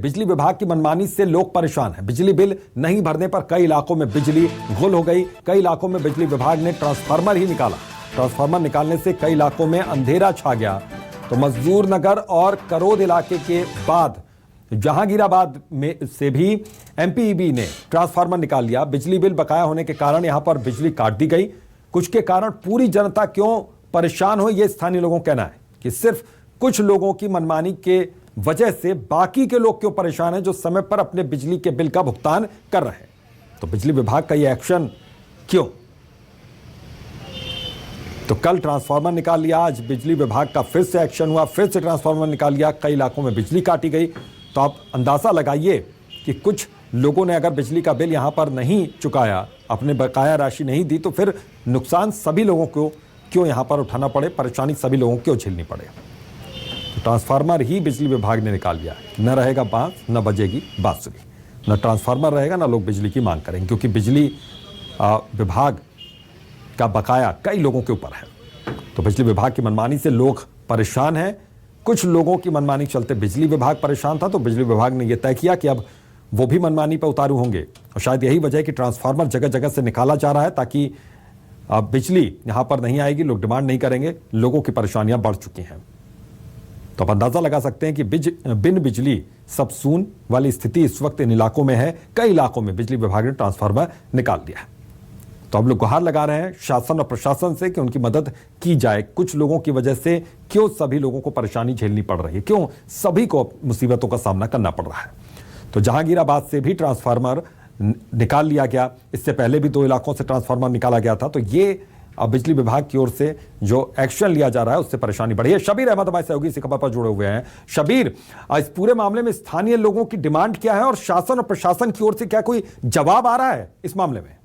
बिजली विभाग की मनमानी से लोग परेशान हैं। बिजली बिल नहीं भरने पर कई इलाकों में बिजली गुल हो गई। कई इलाकों में बिजली विभाग ने ट्रांसफार्मर ही निकाला। ट्रांसफार्मर निकालने से कई इलाकों में अंधेरा छा गया। तो मजदूर नगर और करोद इलाके के बाद जहांगीराबाद में से भी एमपीईबी ने ट्रांसफार्मर निकाल लिया। बिजली बिल बकाया होने के कारण यहां पर बिजली काट दी गई। कुछ के कारण पूरी जनता क्यों परेशान हो, यह स्थानीय लोगों का कहना है कि सिर्फ कुछ लोगों की मनमानी के वजह से बाकी के लोग क्यों परेशान हैं जो समय पर अपने बिजली के बिल का भुगतान कर रहे हैं। तो बिजली विभाग का यह एक्शन क्यों? तो कल ट्रांसफार्मर निकाल लिया, आज बिजली विभाग का फिर से एक्शन हुआ, फिर से ट्रांसफार्मर निकाल लिया। कई इलाकों में बिजली काटी गई। तो आप अंदाजा लगाइए कि कुछ लोगों ने अगर बिजली का बिल यहां पर नहीं चुकाया, अपने बकाया राशि नहीं दी, तो फिर नुकसान सभी लोगों को क्यों यहां पर उठाना पड़े, परेशानी सभी लोगों को क्यों झेलनी पड़े। तो ट्रांसफार्मर ही बिजली विभाग ने निकाल लिया। न रहेगा बांस, न बजेगी बांसुरी। न ट्रांसफार्मर रहेगा, न लोग बिजली की मांग करेंगे, क्योंकि बिजली विभाग का बकाया कई लोगों के ऊपर है। तो बिजली विभाग की मनमानी से लोग परेशान हैं। कुछ लोगों की मनमानी के चलते बिजली विभाग परेशान था, तो बिजली विभाग ने यह तय किया कि अब वो भी मनमानी पर उतारू होंगे। और शायद यही वजह है कि ट्रांसफार्मर जगह जगह से निकाला जा रहा है, ताकि बिजली यहां पर नहीं आएगी, लोग डिमांड नहीं करेंगे। लोगों की परेशानियां बढ़ चुकी हैं। तो आप अंदाजा लगा सकते हैं कि बिन बिजली सब सून वाली स्थिति इस वक्त इन इलाकों में है। कई इलाकों में बिजली विभाग ने ट्रांसफार्मर निकाल दिया है। तो अब लोग गुहार लगा रहे हैं शासन और प्रशासन से कि उनकी मदद की जाए। कुछ लोगों की वजह से क्यों सभी लोगों को परेशानी झेलनी पड़ रही है, क्यों सभी को मुसीबतों का सामना करना पड़ रहा है। तो जहांगीराबाद से भी ट्रांसफार्मर निकाल लिया गया। इससे पहले भी 2 इलाकों से ट्रांसफार्मर निकाला गया था। तो ये अब बिजली विभाग की ओर से जो एक्शन लिया जा रहा है उससे परेशानी बढ़ी है। शबीर अहमद हमारे सहयोगी इसी खबर पर जुड़े हुए हैं। शबीर, इस पूरे मामले में स्थानीय लोगों की डिमांड क्या है और शासन और प्रशासन की ओर से क्या कोई जवाब आ रहा है इस मामले में?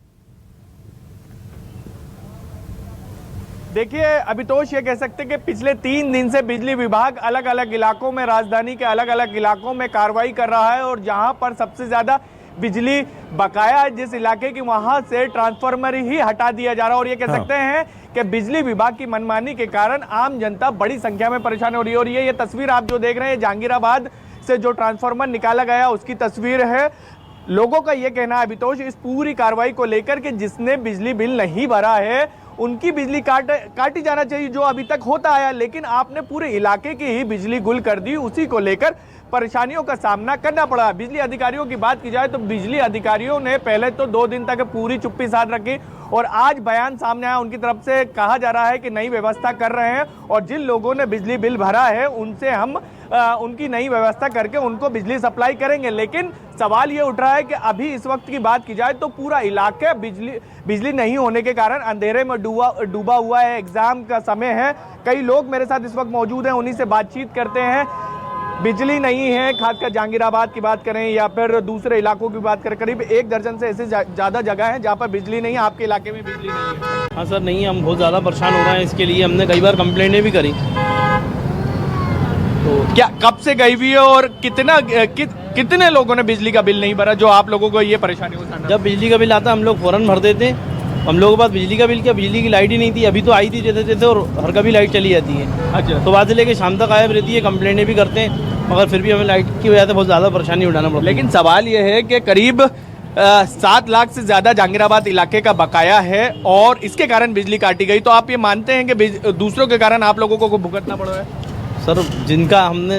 देखिए अभितोष, ये कह सकते हैं कि पिछले 3 दिन से बिजली विभाग अलग अलग इलाकों में, राजधानी के अलग अलग इलाकों में कार्रवाई कर रहा है। और जहां पर सबसे ज्यादा बिजली बकाया है जिस इलाके की, वहां से ट्रांसफार्मर ही हटा दिया जा रहा है। और ये कह सकते हैं कि बिजली विभाग की मनमानी के कारण आम जनता बड़ी संख्या में परेशान हो रही है। और ये तस्वीर आप जो देख रहे हैं, जहांगीराबाद से जो ट्रांसफार्मर निकाला गया उसकी तस्वीर है। लोगों का यह कहना है अभितोष, इस पूरी कार्रवाई को लेकर के जिसने बिजली बिल नहीं भरा है उनकी बिजली काटी जाना चाहिए, जो अभी तक होता आया। लेकिन आपने पूरे इलाके की ही बिजली गुल कर दी, उसी को लेकर परेशानियों का सामना करना पड़ा। बिजली अधिकारियों की बात की जाए तो बिजली अधिकारियों ने पहले तो 2 दिन तक पूरी चुप्पी साध रखी और आज बयान सामने आया। उनकी तरफ से कहा जा रहा है कि नई व्यवस्था कर रहे हैं और जिन लोगों ने बिजली बिल भरा है उनसे हम उनकी नई व्यवस्था करके उनको बिजली सप्लाई करेंगे। लेकिन सवाल ये उठ रहा है कि अभी इस वक्त की बात की जाए तो पूरा इलाका बिजली नहीं होने के कारण अंधेरे में डूबा हुआ है। एग्जाम का समय है। कई लोग मेरे साथ इस वक्त मौजूद हैं, उन्हीं से बातचीत करते हैं। बिजली नहीं है, खासकर जहांगीराबाद की बात करें या फिर दूसरे इलाकों की बात करें, करीब 1 दर्जन से ऐसे ज़्यादा जगह है जहां पर बिजली नहीं है। आपके इलाके में बिजली नहीं है? हाँ सर, नहीं, हम बहुत ज़्यादा परेशान हो रहे हैं। इसके लिए हमने कई बार कंप्लेंटें भी करी। तो क्या कब से गई हुई है और कितने लोगों ने बिजली का बिल नहीं भरा जो आप लोगों को ये परेशानी हो? जब बिजली का बिल आता हम लोग फ़ौरन भर देते। हम लोगों के पास बिजली का बिल क्या, बिजली की लाइट ही नहीं थी। अभी तो आई थी जैसे और हर कभी लाइट चली जाती है। अच्छा। तो बाद से लेके शाम तक गायब रहती है। कंप्लेंटें भी करते हैं मगर फिर भी हमें लाइट की वजह से बहुत ज़्यादा परेशानी उठाना पड़ता है। लेकिन सवाल ये है कि करीब 7 लाख से ज़्यादा जहांगीराबाद इलाके का बकाया है और इसके कारण बिजली काटी गई। तो आप ये मानते हैं कि दूसरों के कारण आप लोगों को भुगतना पड़ रहा है? सर,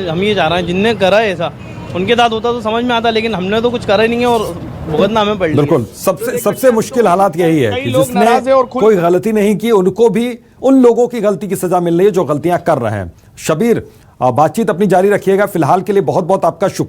हम ये चाह रहे हैं जिनने करा है ऐसा, उनके साथ होता तो समझ में आता, लेकिन हमने तो कुछ करा ही नहीं है और भुगतना हमें पड़ रही है। बिल्कुल, सबसे मुश्किल हालात यही है कि जिसने कोई गलती नहीं की उनको भी उन लोगों की गलती की सजा मिल रही है जो गलतियां कर रहे हैं। शबीर, बातचीत अपनी जारी रखिएगा। फिलहाल के लिए बहुत बहुत आपका शुक्रिया।